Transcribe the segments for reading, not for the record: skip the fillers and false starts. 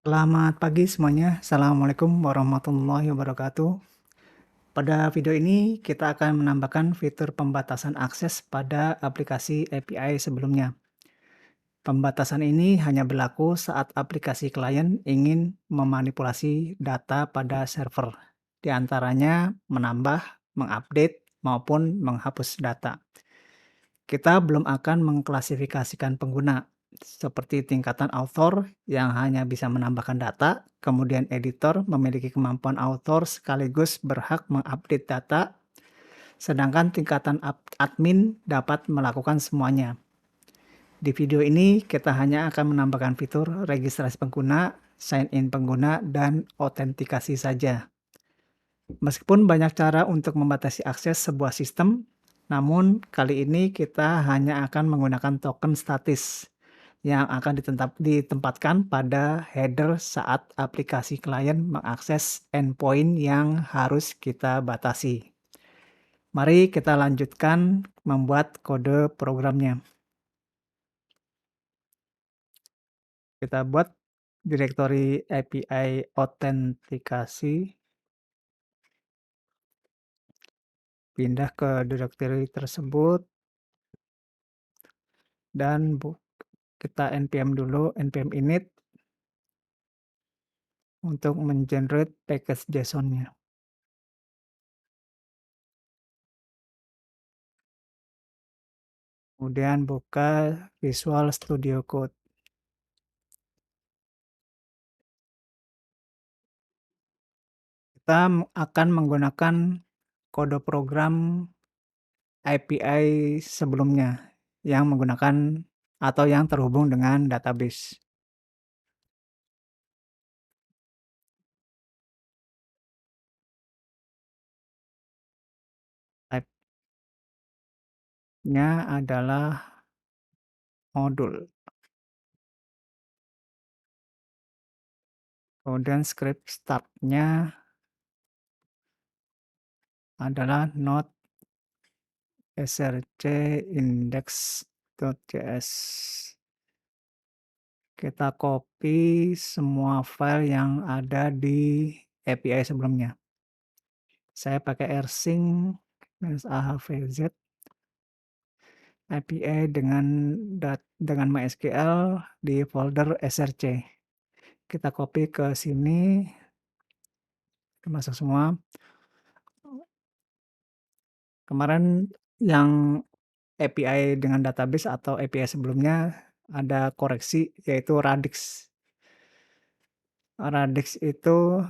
Selamat pagi semuanya. Assalamualaikum warahmatullahi wabarakatuh. Pada video ini kita akan menambahkan fitur pembatasan akses pada aplikasi API sebelumnya. Pembatasan ini hanya berlaku saat aplikasi klien ingin memanipulasi data pada server, di antaranya menambah, mengupdate, maupun menghapus data. Kita belum akan mengklasifikasikan pengguna, seperti tingkatan author yang hanya bisa menambahkan data, kemudian editor memiliki kemampuan author sekaligus berhak mengupdate data, sedangkan tingkatan admin dapat melakukan semuanya. Di video ini, kita hanya akan menambahkan fitur registrasi pengguna, sign in pengguna, dan autentikasi saja. Meskipun banyak cara untuk membatasi akses sebuah sistem, namun kali ini kita hanya akan menggunakan token statis yang akan ditempatkan pada header saat aplikasi klien mengakses endpoint yang harus kita batasi. Mari kita lanjutkan membuat kode programnya. Kita buat direktori API autentikasi, pindah ke direktori tersebut, dan kita npm dulu, npm init untuk mengenerate package JSON-nya. Kemudian buka Visual Studio Code. Kita akan menggunakan kode program API sebelumnya yang menggunakan atau yang terhubung dengan database. Type-nya adalah modul. Kemudian script start-nya adalah node src index.js. Kita copy semua file yang ada di API sebelumnya. Saya pakai rsync -ahvz API dengan MySQL di folder src. Kita copy ke sini, masuk semua. Kemarin yang API dengan database atau API sebelumnya ada koreksi, yaitu radix. Radix itu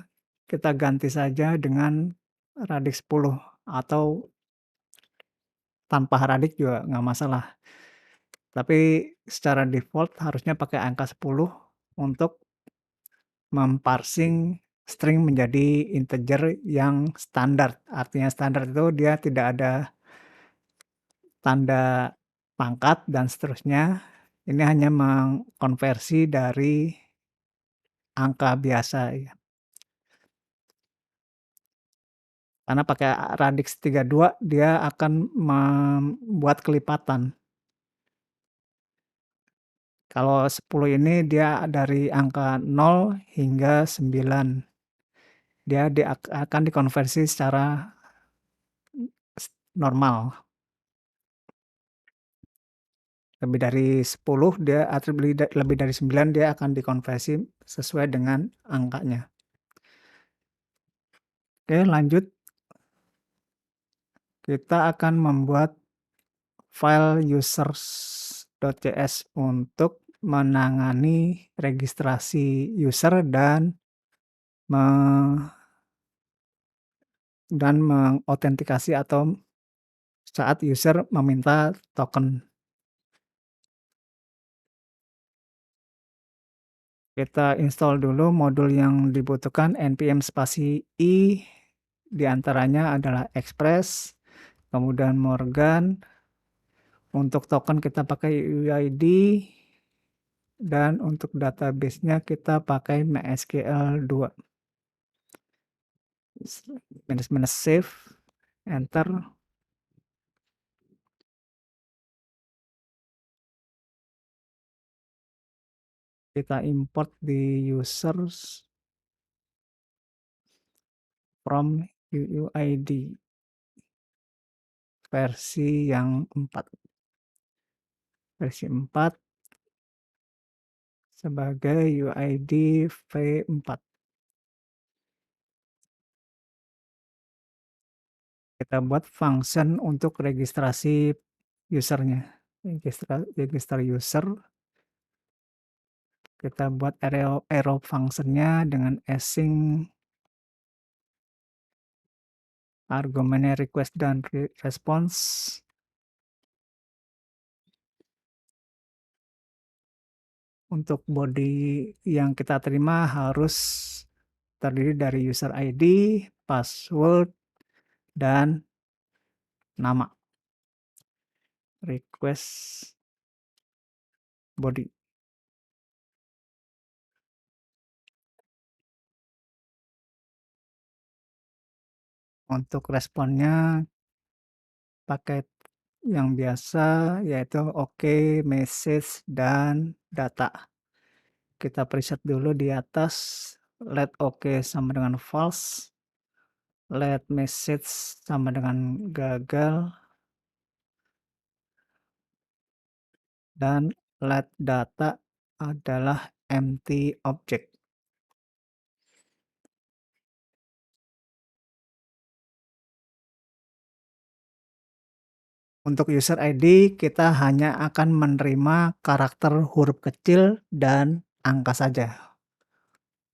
kita ganti saja dengan radix 10 atau tanpa radix juga nggak masalah. Tapi secara default harusnya pakai angka 10 untuk memparsing string menjadi integer yang standar. Artinya standar itu dia tidak ada tanda pangkat dan seterusnya. Ini hanya mengkonversi dari angka biasa ya. Karena pakai radix 32 dia akan membuat kelipatan. Kalau 10 ini dia dari angka 0 hingga 9. Dia akan dikonversi secara normal. Lebih dari 10 dia atau lebih dari 9 dia akan dikonversi sesuai dengan angkanya. Oke, lanjut. Kita akan membuat file users.js untuk menangani registrasi user dan mengautentikasi atau saat user meminta token. Kita install dulu modul yang dibutuhkan, npm spasi i, diantaranya adalah Express, kemudian Morgan. Untuk token kita pakai UID, dan untuk database-nya kita pakai MySQL 2. Save, enter. Kita import di users from UUID versi yang 4. Versi 4 sebagai UID v4. Kita buat function untuk registrasi usernya. Register user, kita buat arrow functionnya dengan async argumennya request dan response. Untuk body yang kita terima harus terdiri dari user ID, password, dan nama. Request body. Untuk responnya pakai yang biasa yaitu OK, message, dan data. Kita preset dulu di atas, let OK sama dengan false, let message sama dengan gagal, dan let data adalah empty object. Untuk user ID, kita hanya akan menerima karakter huruf kecil dan angka saja.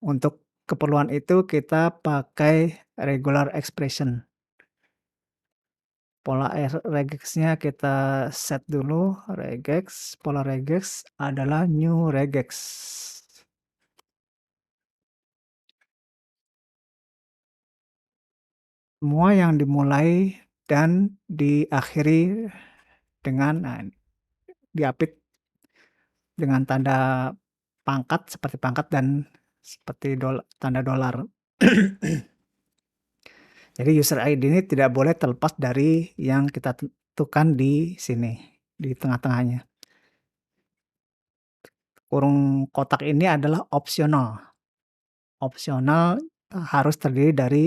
Untuk keperluan itu kita pakai regular expression. Pola regexnya kita set dulu, regex, pola regex adalah new regex. Semua yang dimulai dan diakhiri dengan diapit dengan tanda pangkat seperti pangkat dan seperti tanda dolar. Jadi user ID ini tidak boleh terlepas dari yang kita tentukan di sini, di tengah-tengahnya. Kurung kotak ini adalah opsional. Opsional harus terdiri dari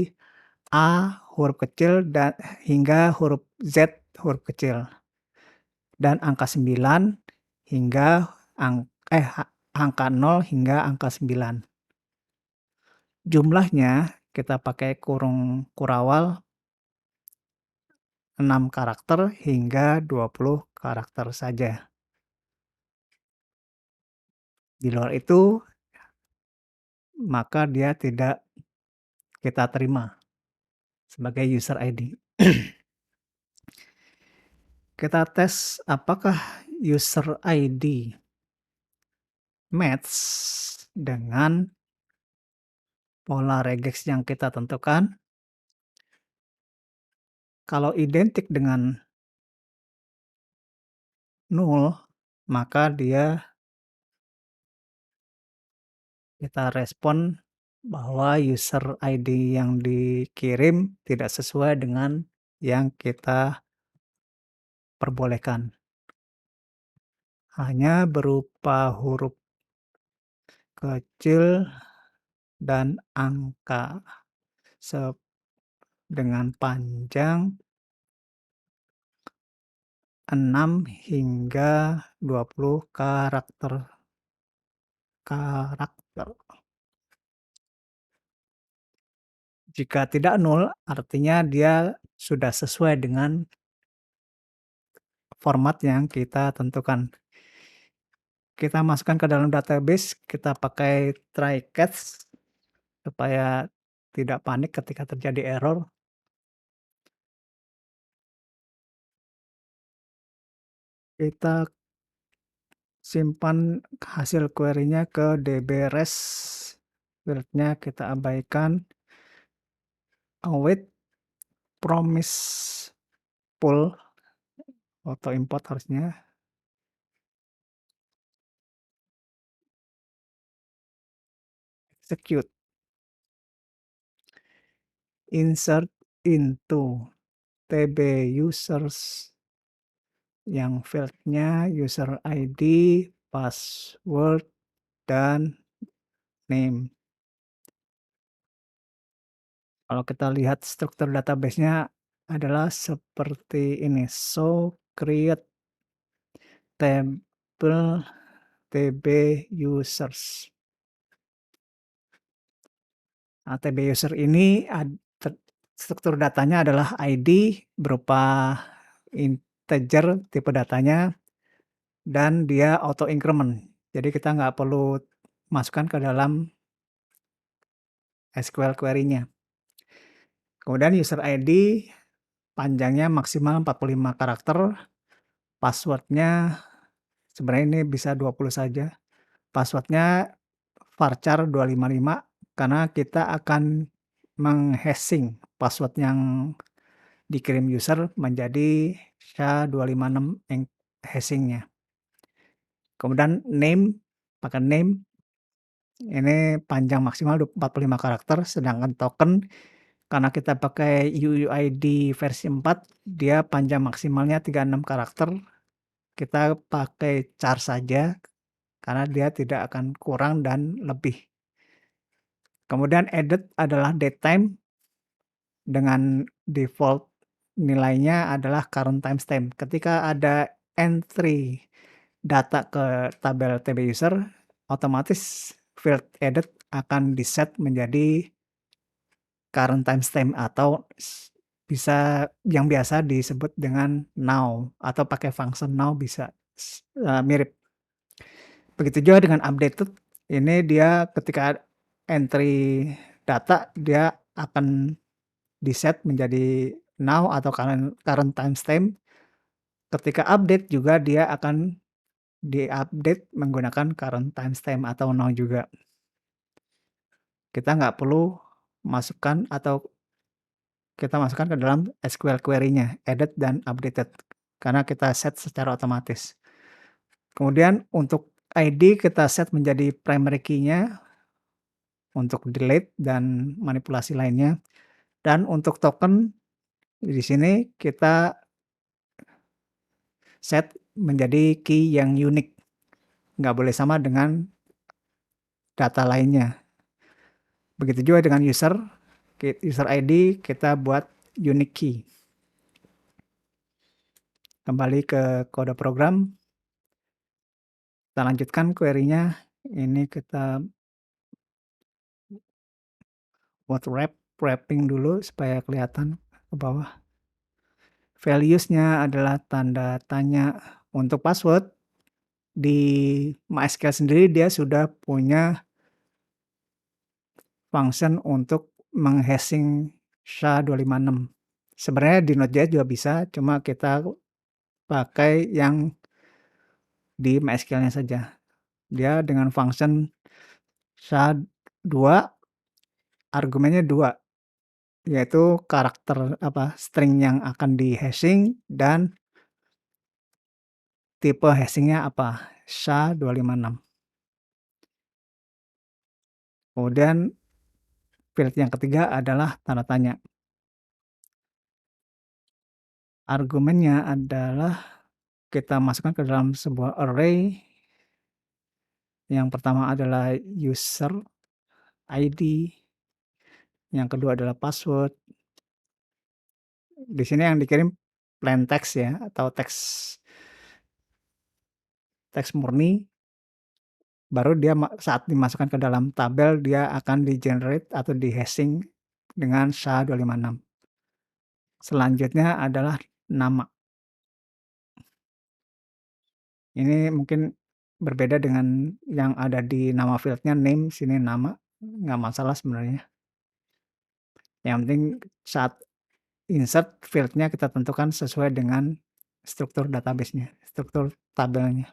A huruf kecil dan hingga huruf Z huruf kecil. Dan angka 9 hingga angka 0 hingga angka 9. Jumlahnya kita pakai kurung kurawal 6 karakter hingga 20 karakter saja. Di luar itu, maka dia tidak kita terima sebagai user ID. Kita tes apakah user ID match dengan pola regex yang kita tentukan. Kalau identik dengan 0, maka kita respon bahwa user ID yang dikirim tidak sesuai dengan yang kita perbolehkan. Hanya berupa huruf kecil dan angka dengan panjang 6 hingga 20 karakter. Jika tidak 0, artinya dia sudah sesuai dengan format yang kita tentukan. Kita masukkan ke dalam database, kita pakai try catch supaya tidak panik ketika terjadi error. Kita simpan hasil query-nya ke dbRes, field-nya kita abaikan, await promise pull, auto import harusnya. Execute. Insert into tb users yang field-nya user ID, password, dan name. Kalau kita lihat struktur database-nya adalah seperti ini, show create table tb users. Nah, tb user ini struktur datanya adalah ID berupa integer tipe datanya dan dia auto increment. Jadi kita nggak perlu masukkan ke dalam SQL query-nya. Kemudian user ID panjangnya maksimal 45 karakter, password-nya sebenarnya ini bisa 20 saja. Password-nya varchar 255 karena kita akan menghashing password yang dikirim user menjadi SHA-256 hashing-nya. Kemudian name, pakai name, ini panjang maksimal 45 karakter, sedangkan token karena kita pakai UUID versi 4, dia panjang maksimalnya 36 karakter. Kita pakai char saja karena dia tidak akan kurang dan lebih. Kemudian added adalah datetime dengan default nilainya adalah current timestamp. Ketika ada entry data ke tabel tb user, otomatis field added akan di-set menjadi current timestamp atau bisa yang biasa disebut dengan now atau pakai function now bisa mirip. Begitu juga dengan updated, ini dia ketika entry data dia akan di-set menjadi now atau current timestamp. Ketika update juga dia akan di-update menggunakan current timestamp atau now juga. Kita nggak perlu masukkan atau kita masukkan ke dalam SQL query-nya, edit dan updated, karena kita set secara otomatis. Kemudian untuk ID kita set menjadi primary key-nya untuk delete dan manipulasi lainnya. Dan untuk token di sini kita set menjadi key yang unik, nggak boleh sama dengan data lainnya. Begitu juga dengan user ID kita buat unique key. Kembali ke kode program. Kita lanjutkan query-nya. Ini kita buat wrapping dulu supaya kelihatan ke bawah. Values-nya adalah tanda tanya. Untuk password di MySQL sendiri dia sudah punya function untuk menghashing SHA-256. Sebenarnya di Node.js juga bisa, cuma kita pakai yang di MySQL-nya saja. Dia dengan function SHA-2, argumennya 2, yaitu karakter string yang akan di-hashing dan tipe hashing-nya apa, SHA-256. Kemudian field yang ketiga adalah tanda tanya. Argumennya adalah kita masukkan ke dalam sebuah array. Yang pertama adalah user ID, yang kedua adalah password. Di sini yang dikirim plain text ya, atau teks murni. Baru dia saat dimasukkan ke dalam tabel dia akan di-generate atau di-hashing dengan SHA-256. Selanjutnya adalah nama. Ini mungkin berbeda dengan yang ada di nama field-nya, name, sini nama, nggak masalah sebenarnya. Yang penting saat insert field-nya kita tentukan sesuai dengan struktur database-nya, struktur tabelnya.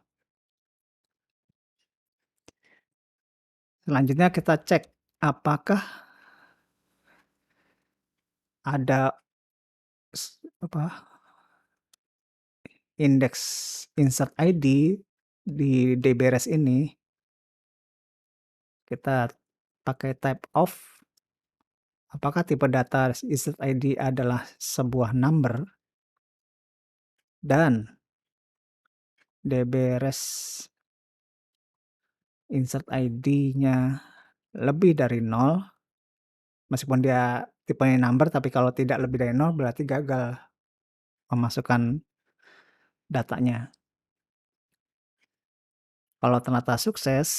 Selanjutnya kita cek apakah ada indeks insert ID di dbRes ini. Kita pakai type of, apakah tipe data insert ID adalah sebuah number, dan dbRes insert ID-nya lebih dari nol, meskipun dia tipenya number, tapi kalau tidak lebih dari nol berarti gagal memasukkan datanya. Kalau ternyata sukses,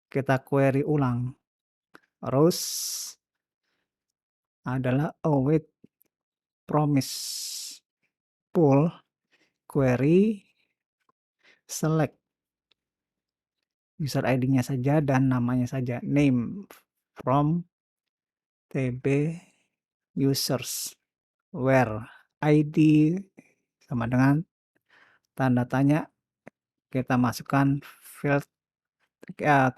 kita query ulang. Terus adalah await promise pool query select user ID-nya saja dan namanya saja, name from tb users where ID sama dengan tanda tanya, kita masukkan field,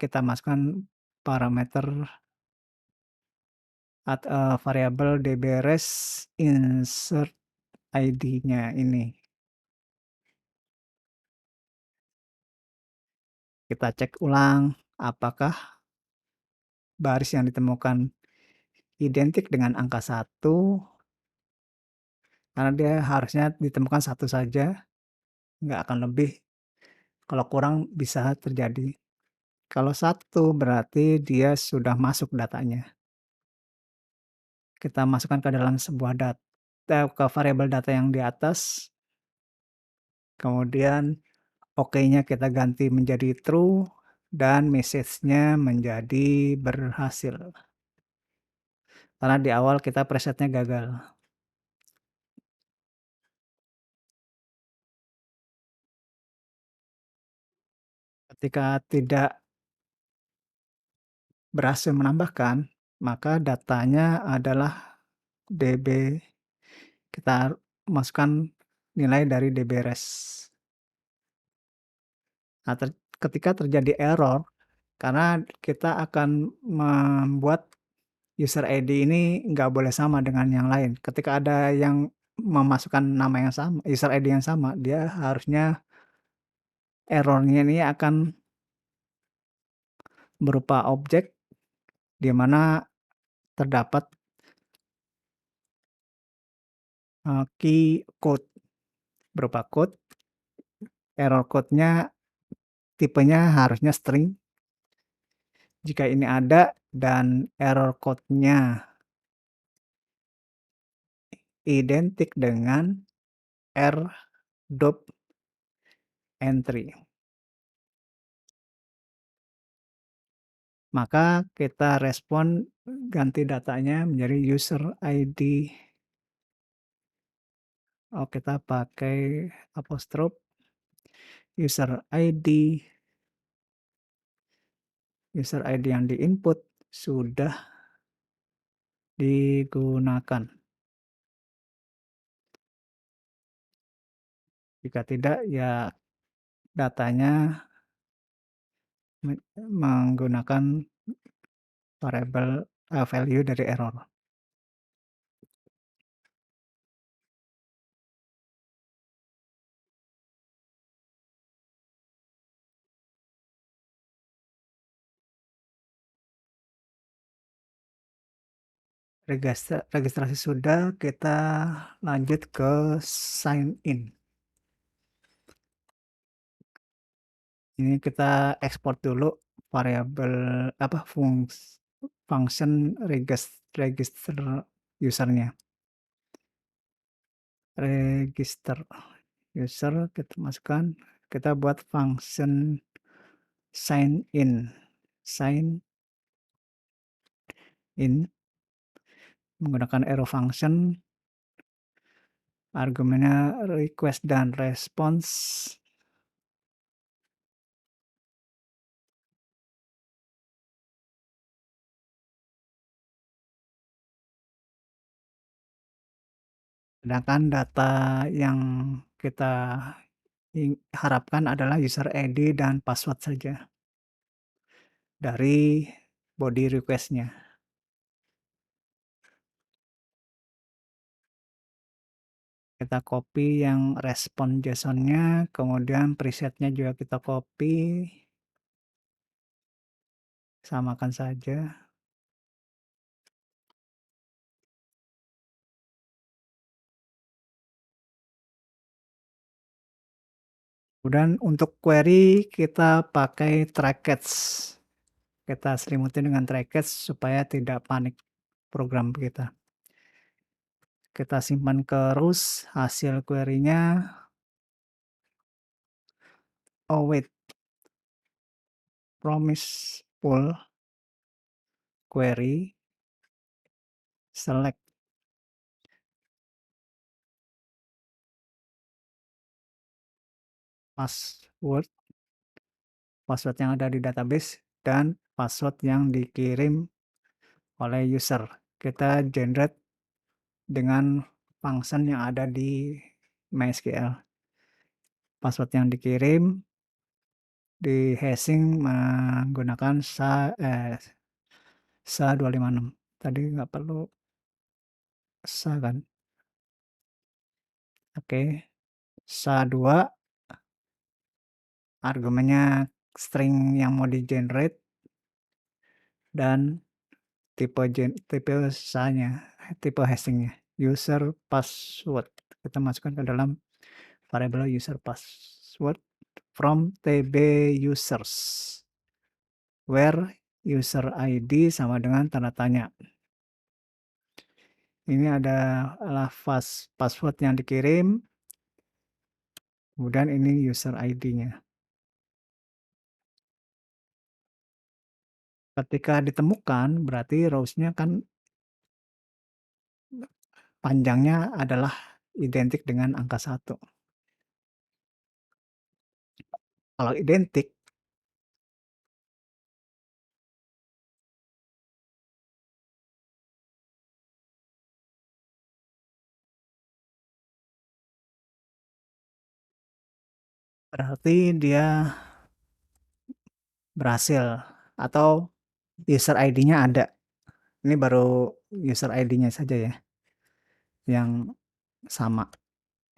kita masukkan parameter variabel dbRes insert ID-nya ini. Kita cek ulang apakah baris yang ditemukan identik dengan angka 1, karena dia harusnya ditemukan 1 saja, nggak akan lebih. Kalau kurang bisa terjadi. Kalau 1 berarti dia sudah masuk datanya. Kita masukkan ke dalam sebuah ke variabel data yang di atas, kemudian oke-nya kita ganti menjadi true dan message-nya menjadi berhasil. Karena di awal kita presetnya gagal. Ketika tidak berhasil menambahkan, maka datanya adalah db, kita masukkan nilai dari dbRes. Nah, ketika terjadi error, karena kita akan membuat user ID ini nggak boleh sama dengan yang lain. Ketika ada yang memasukkan nama yang sama, user ID yang sama, dia harusnya error-nya ini akan berupa objek di mana terdapat key code, berupa code, error code-nya tipenya harusnya string. Jika ini ada dan error code-nya identik dengan r-dop entry, maka kita respon ganti datanya menjadi user ID. Oh, kita pakai apostrof user ID yang di-input sudah digunakan. Jika tidak, ya datanya menggunakan variabel value dari error. Registrasi sudah, kita lanjut ke sign in. Ini kita ekspor dulu variabel function register usernya. Register user kita masukkan, kita buat function sign in menggunakan arrow function, argumennya request dan response. Sedangkan data yang kita harapkan adalah user ID dan password saja dari body request-nya. Kita copy yang respon JSON-nya, kemudian preset-nya juga kita copy, samakan saja. Kemudian untuk query kita pakai try catch. Kita selimutin dengan try catch supaya tidak panik program kita. Kita simpan ke rows hasil query-nya. Oh wait, promise pool query select password yang ada di database dan password yang dikirim oleh user. Kita generate dengan function yang ada di MySQL. Password yang dikirim di hashing menggunakan SHA-256. Tadi nggak perlu SHA kan? Oke, SHA-2 argumennya string yang mau di generate dan tipe SHA-nya, tipe hashingnya, user password. Kita masukkan ke dalam variable user password from tb users where user ID sama dengan tanda tanya. Ini adalah password yang dikirim, kemudian ini user ID-nya. Ketika ditemukan, berarti rows-nya kan panjangnya adalah identik dengan angka 1. Kalau identik, berarti dia berhasil atau user ID-nya ada. Ini baru user ID-nya saja ya yang sama.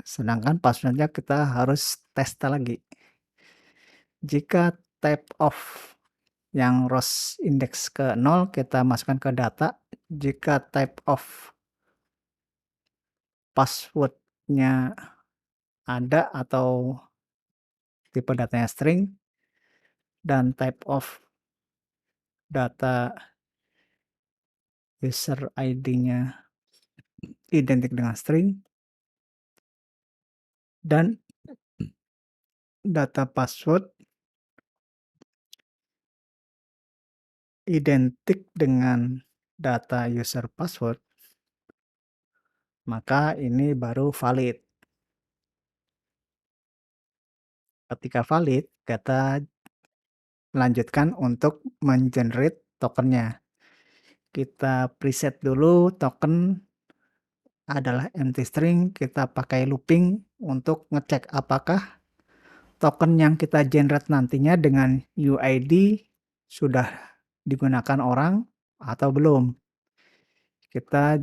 Sedangkan password-nya kita harus tes lagi. Jika type of yang rows index ke 0 kita masukkan ke data. Jika type of password-nya ada atau tipe datanya string dan type of data user ID-nya identik dengan string dan data password identik dengan data user password, maka ini baru valid. Ketika valid, kita lanjutkan untuk mengenerate tokennya. Kita preset dulu token adalah empty string, kita pakai looping untuk ngecek apakah token yang kita generate nantinya dengan UID sudah digunakan orang atau belum. Kita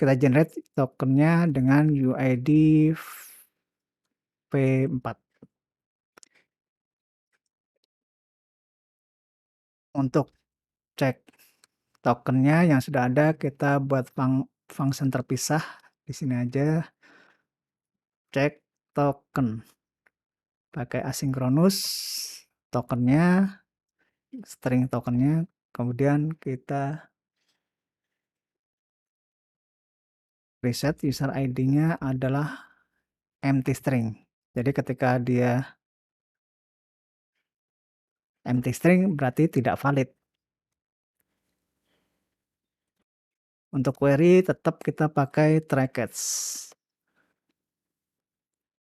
generate tokennya dengan UID V4. Untuk cek tokennya yang sudah ada, kita buat function terpisah di sini aja, cek token pakai asynchronous tokennya, string tokennya, kemudian kita reset user ID-nya adalah empty string. Jadi ketika dia empty string berarti tidak valid. Untuk query tetap kita pakai try catch.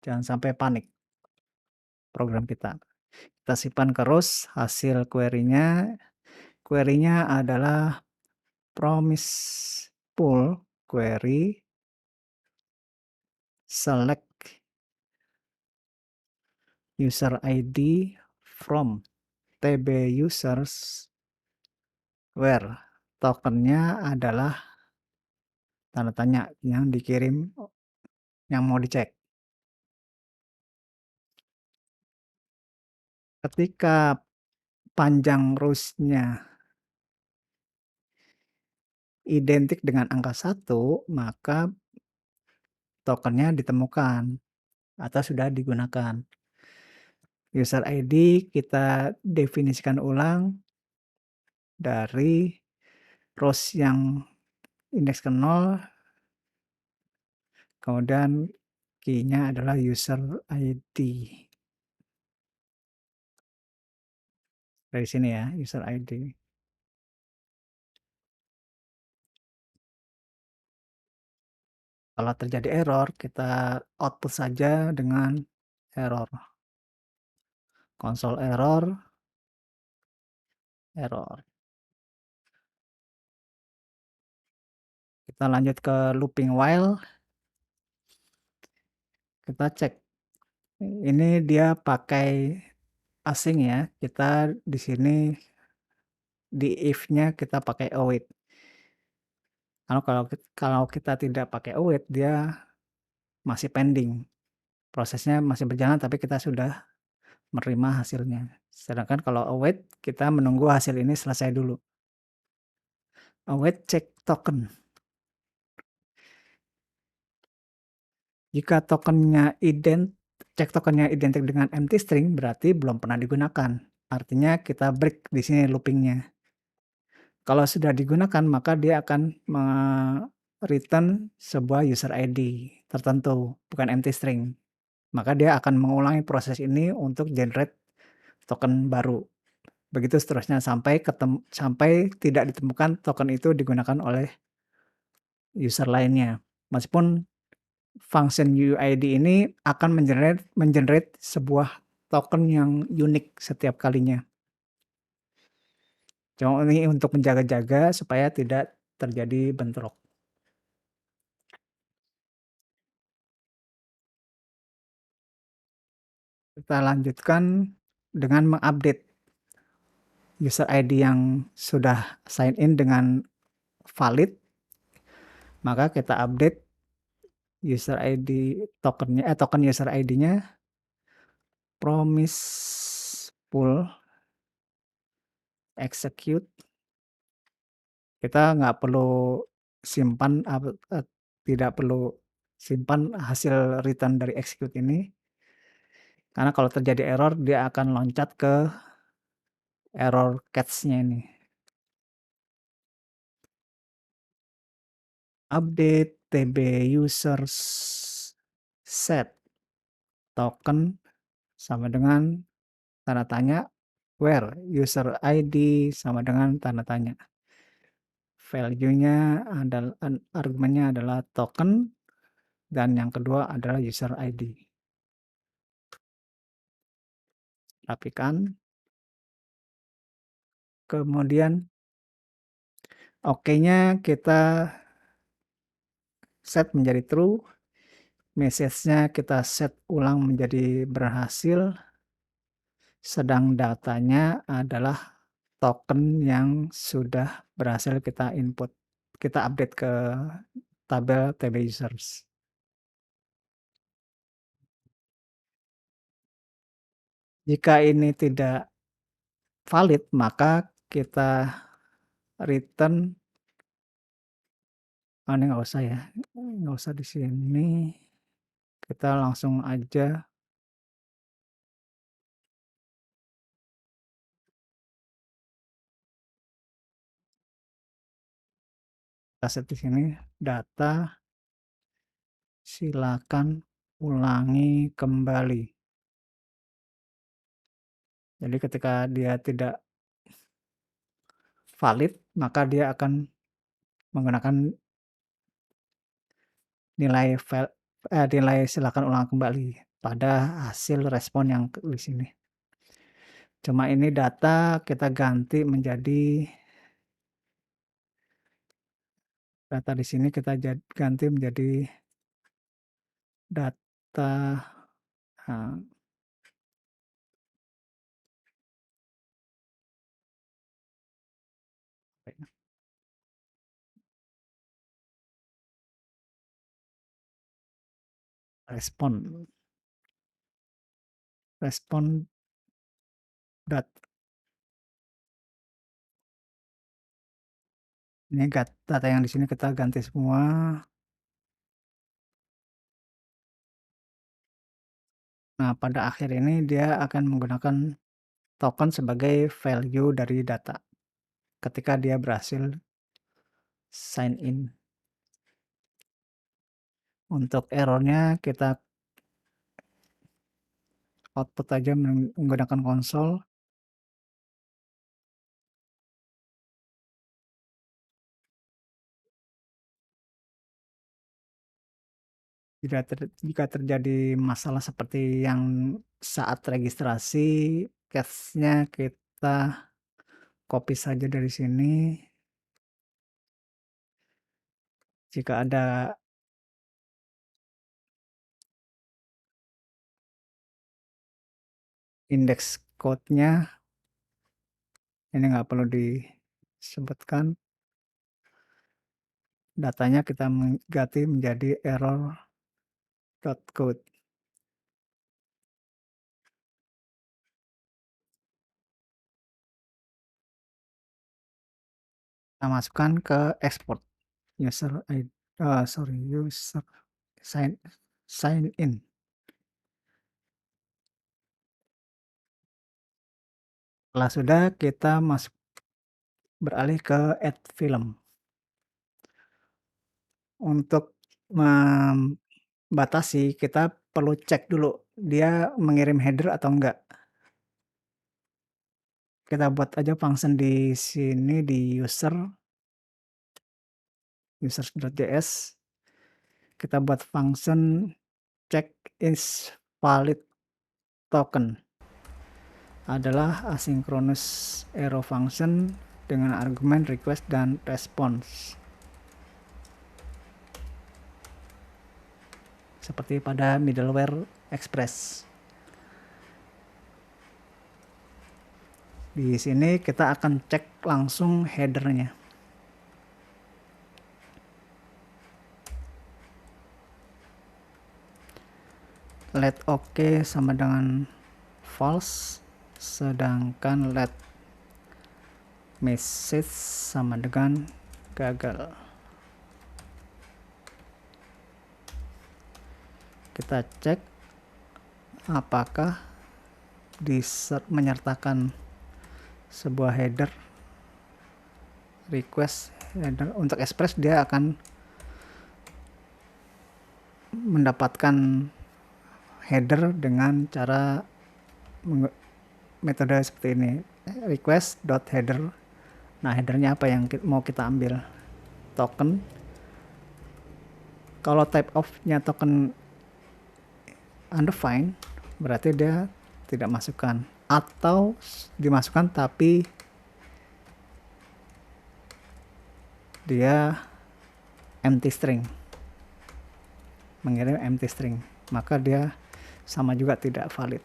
Jangan sampai panik program kita. Kita simpan ke rows hasil query-nya. Query-nya adalah promise pool query select user ID from tb users where tokennya adalah tanda tanya yang dikirim yang mau dicek. Ketika panjang rows-nya identik dengan angka 1, maka tokennya ditemukan. atau sudah digunakan. User ID kita definisikan ulang dari rows yang indeks ke 0, kemudian key-nya adalah user ID. Dari sini ya, user ID. Kalau terjadi error, kita output saja dengan error. Console error, error. Kita lanjut ke looping while. Kita cek. Ini dia pakai asing ya. Kita di sini di if-nya kita pakai await. Kalau kita tidak pakai await, dia masih pending. Prosesnya masih berjalan tapi kita sudah menerima hasilnya. Sedangkan kalau await, kita menunggu hasil ini selesai dulu. Await check token. Jika check tokennya identik dengan empty string, berarti belum pernah digunakan. Artinya kita break di sini loopingnya. Kalau sudah digunakan, maka dia akan return sebuah user ID tertentu, bukan empty string. Maka dia akan mengulangi proses ini untuk generate token baru. Begitu seterusnya sampai tidak ditemukan token itu digunakan oleh user lainnya. Meskipun function UID ini akan mengenerate sebuah token yang unik setiap kalinya. Cuma ini untuk menjaga-jaga supaya tidak terjadi bentrok. Kita lanjutkan dengan mengupdate user ID yang sudah sign in dengan valid, maka kita update user ID token user ID-nya promise pool execute. Kita nggak perlu simpan tidak perlu simpan hasil return dari execute ini, karena kalau terjadi error dia akan loncat ke error catch-nya ini. Update tb users set token sama dengan tanda tanya, where user ID sama dengan tanda tanya. Value-nya adalah argumennya adalah token dan yang kedua adalah user ID. Rapikan. Kemudian OK-nya kita set menjadi true. Message-nya kita set ulang menjadi berhasil. Sedang datanya adalah token yang sudah berhasil kita input. Kita update ke tabel tb users. Jika ini tidak valid, maka kita return, ini nggak usah ya, nggak usah di sini. Kita langsung aja kita set di sini data, silakan ulangi kembali. Jadi ketika dia tidak valid, maka dia akan menggunakan nilai silakan ulang kembali pada hasil respon yang di sini. Cuma ini data kita ganti menjadi data di sini kita ganti menjadi data respon data. Ini data yang di sini kita ganti semua. Nah, pada akhir ini dia akan menggunakan token sebagai value dari data ketika dia berhasil sign in. Untuk errornya kita output aja menggunakan konsol. Jika terjadi masalah seperti yang saat registrasi, case-nya kita copy saja dari sini. Jika ada index code-nya, ini nggak perlu disebutkan. Datanya kita ganti menjadi error.code. Kita masukkan ke export user ID, user sign in. Setelah sudah, kita beralih ke add film. Untuk membatasi, kita perlu cek dulu dia mengirim header atau enggak. Kita buat aja function di sini di users.js. Kita buat function check is valid token. Adalah asynchronous arrow function dengan argumen request dan response. Seperti pada middleware Express. Di sini kita akan cek langsung headernya. Let OK sama dengan false, sedangkan let message sama dengan gagal. Kita cek apakah menyertakan sebuah header request header. Untuk Express dia akan mendapatkan header dengan cara metode seperti ini, request.header. Nah, headernya apa yang mau kita ambil? Token. Kalau type of-nya token undefined, berarti dia tidak masukkan, atau dimasukkan tapi dia empty string, mengirim empty string, maka dia sama juga tidak valid.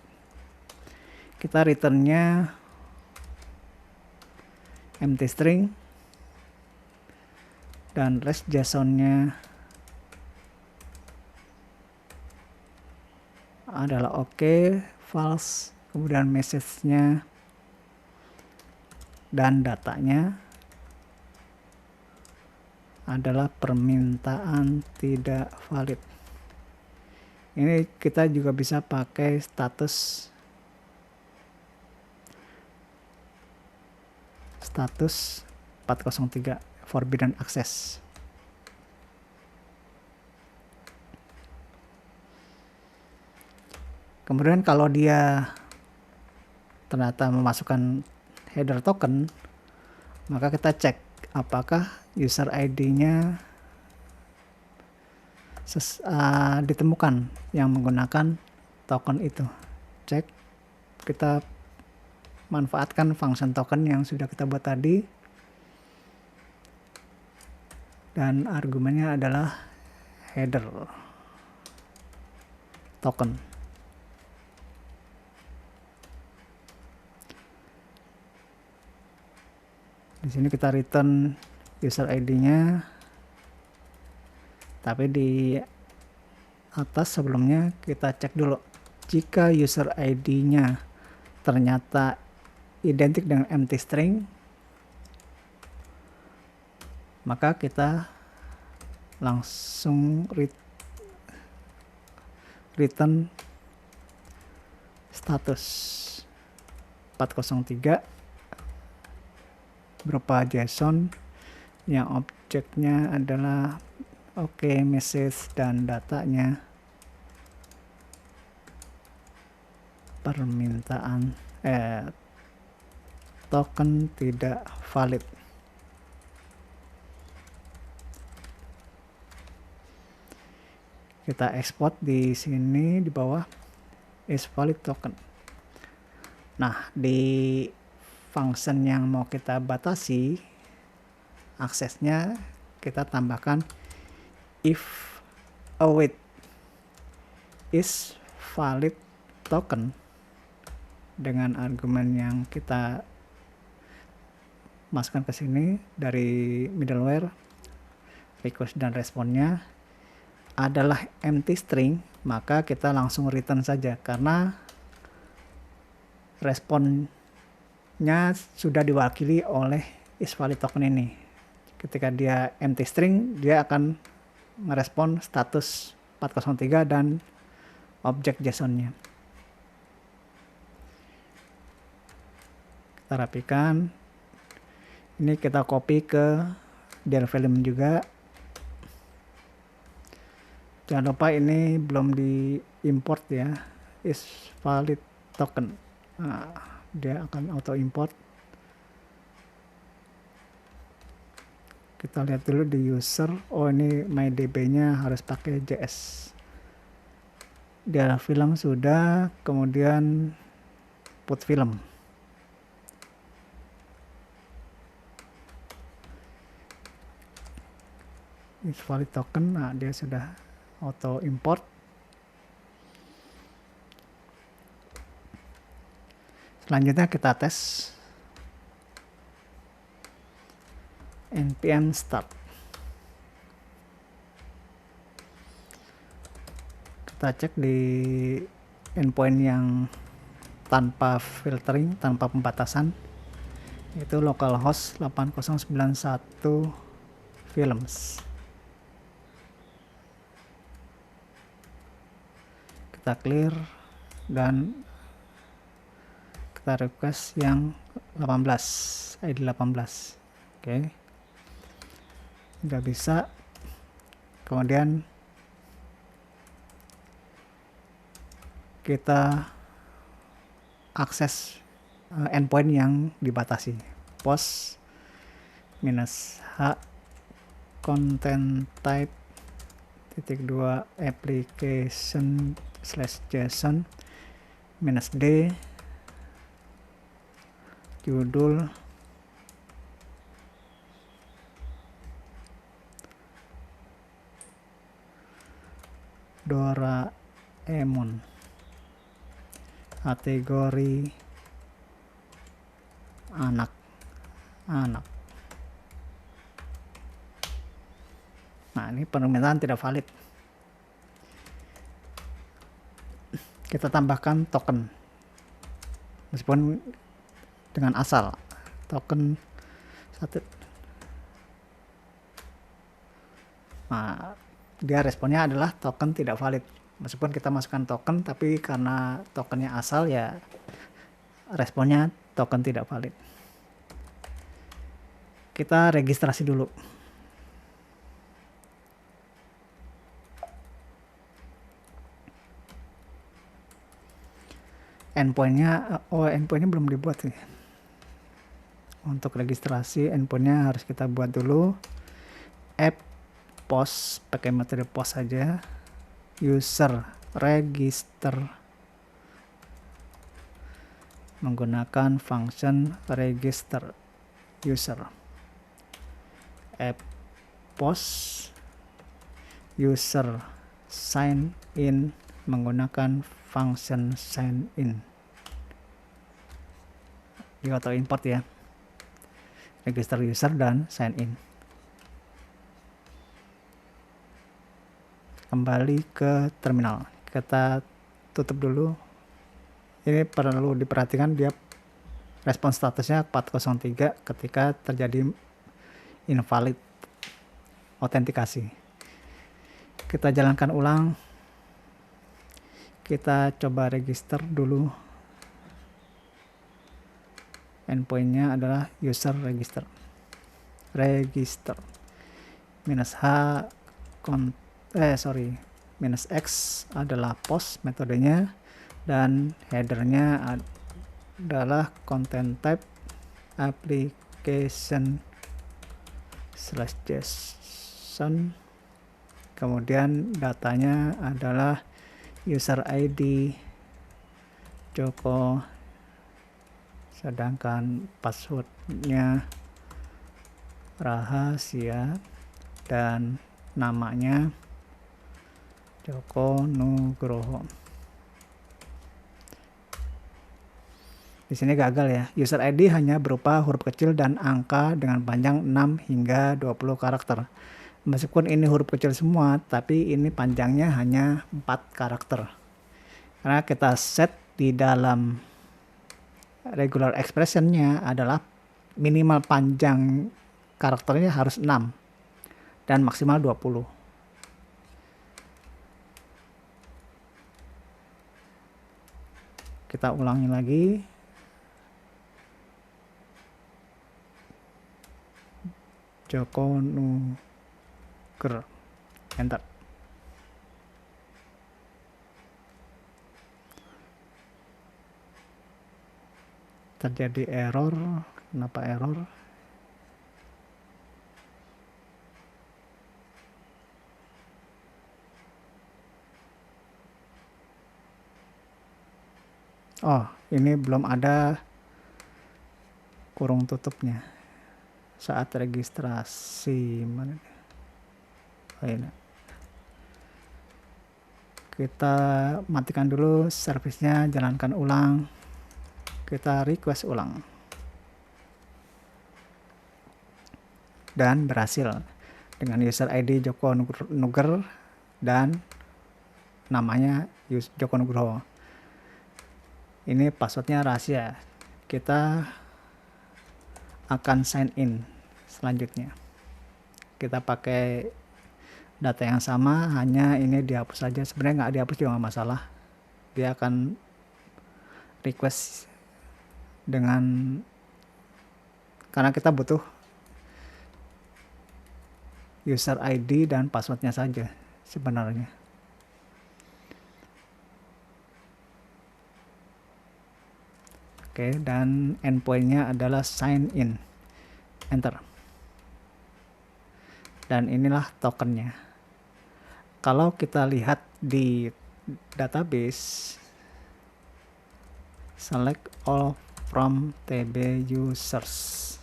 Kita returnnya empty string dan rest JSON-nya adalah oke, false, kemudian message-nya dan datanya adalah permintaan tidak valid. Ini kita juga bisa pakai status 403 forbidden access. Kemudian kalau dia ternyata memasukkan header token, maka kita cek apakah user ID-nya ditemukan yang menggunakan token itu. Cek, kita manfaatkan function token yang sudah kita buat tadi, dan argumennya adalah header token. Di sini kita return user ID-nya, tapi di atas sebelumnya kita cek dulu jika user ID-nya ternyata identik dengan empty string, maka kita langsung return status 403 berupa JSON yang objeknya adalah message dan datanya permintaan token tidak valid. Kita export di sini di bawah is valid token. Nah, di function yang mau kita batasi aksesnya, kita tambahkan if await is valid token dengan argumen yang kita masukkan ke sini dari middleware. Request dan responnya adalah empty string, maka kita langsung return saja karena responnya sudah diwakili oleh isValid token ini. Ketika dia empty string, dia akan merespon status 403 dan objek JSON-nya. Kita rapikan. Ini kita copy ke DLVim juga. Jangan lupa ini belum di import ya, isValid token. Nah, dia akan auto import. Kita lihat dulu di user. Oh, ini MyDB-nya harus pakai JS. Dia film sudah, kemudian put film. isValid token, nah dia sudah auto import. Selanjutnya kita tes npm start. Kita cek di endpoint yang tanpa filtering, tanpa pembatasan, itu localhost 8091 films. Kita clear dan kita request yang 18, ID 18. Oke. Udah bisa. Kemudian kita akses endpoint yang dibatasi. Post -h content type -2 application /json -d judul Doraemon, kategori anak. Nah, ini permintaan tidak valid. Kita tambahkan token, meskipun dengan asal token 1. Nah, dia responnya adalah token tidak valid. Meskipun kita masukkan token, tapi karena tokennya asal ya responnya token tidak valid. Kita registrasi dulu. Endpointnya belum dibuat nih. Untuk registrasi endpointnya harus kita buat dulu. App post, pakai metode post saja. User register menggunakan function register user. App post user sign in menggunakan function sign in. Di auto import ya, register user dan sign in. Kembali ke terminal, kita tutup dulu. Ini perlu diperhatikan, dia respon statusnya 403 ketika terjadi invalid autentikasi. Kita jalankan ulang. Kita coba register dulu endpointnya adalah user register minus minus x adalah post metodenya, dan headernya adalah content type application/json. Kemudian datanya adalah user ID Joko, sedangkan passwordnya rahasia, dan namanya Joko Nugroho. Di sini gagal ya. User ID hanya berupa huruf kecil dan angka dengan panjang 6 hingga 20 karakter. Meskipun ini huruf kecil semua, tapi ini panjangnya hanya 4 karakter. Karena kita set di dalam regular expression-nya adalah minimal panjang karakternya harus 6 dan maksimal 20. Kita ulangi lagi. Joko Nugroho, enter. Terjadi error. Kenapa error? Oh, ini belum ada kurung tutupnya saat registrasi. Mana? Oh, ini. Kita matikan dulu servisnya, jalankan ulang. Kita request ulang. Dan berhasil dengan user ID Joko Nugroho dan namanya Joko Nugroho. Ini passwordnya rahasia. Kita akan sign in selanjutnya. Kita pakai data yang sama, hanya ini dihapus saja. Sebenarnya nggak dihapus juga nggak masalah. Dia akan request karena kita butuh user ID dan passwordnya saja sebenarnya. Oke, dan endpointnya adalah sign in, enter. Dan inilah tokennya. Kalau kita lihat di database, select all from tb users.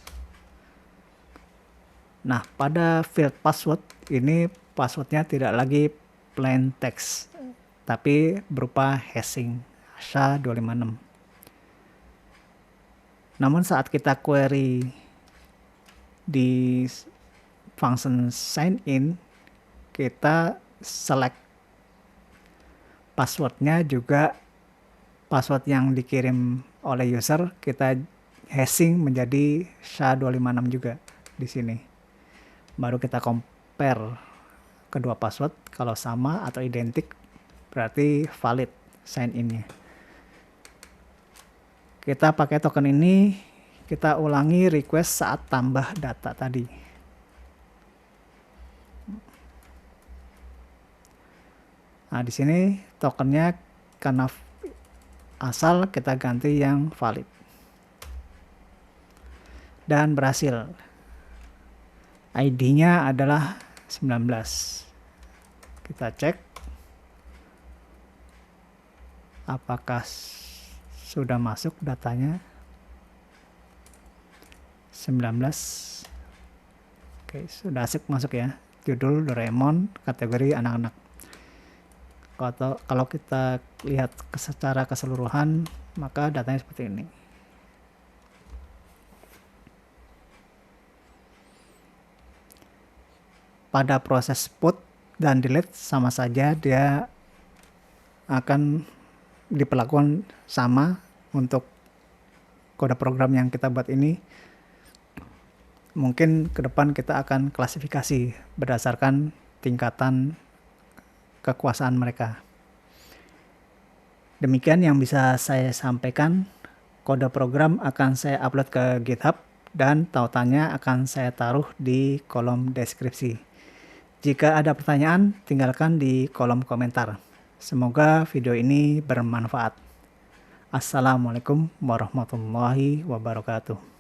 Nah, pada field password ini passwordnya tidak lagi plain text, tapi berupa hashing SHA-256. Namun saat kita query di function sign in, kita select passwordnya juga password yang dikirim oleh user, kita hashing menjadi SHA-256 juga di sini. Baru kita compare kedua password, kalau sama atau identik berarti valid sign in-nya. Kita pakai token ini, kita ulangi request saat tambah data tadi. Nah, di sini tokennya karena asal kita ganti yang valid. Dan berhasil. ID-nya adalah 19. Kita cek apakah sudah masuk datanya. 19. Oke, sudah masuk ya. Judul Doraemon, kategori anak-anak. Kalau kita lihat secara keseluruhan, maka datanya seperti ini. Pada proses put dan delete sama saja, dia akan diperlakukan sama untuk kode program yang kita buat ini. Mungkin ke depan kita akan klasifikasi berdasarkan tingkatan kekuasaan mereka. Demikian yang bisa saya sampaikan. Kode program akan saya upload ke GitHub dan tautannya akan saya taruh di kolom deskripsi. Jika ada pertanyaan, tinggalkan di kolom komentar. Semoga video ini bermanfaat. Assalamualaikum warahmatullahi wabarakatuh.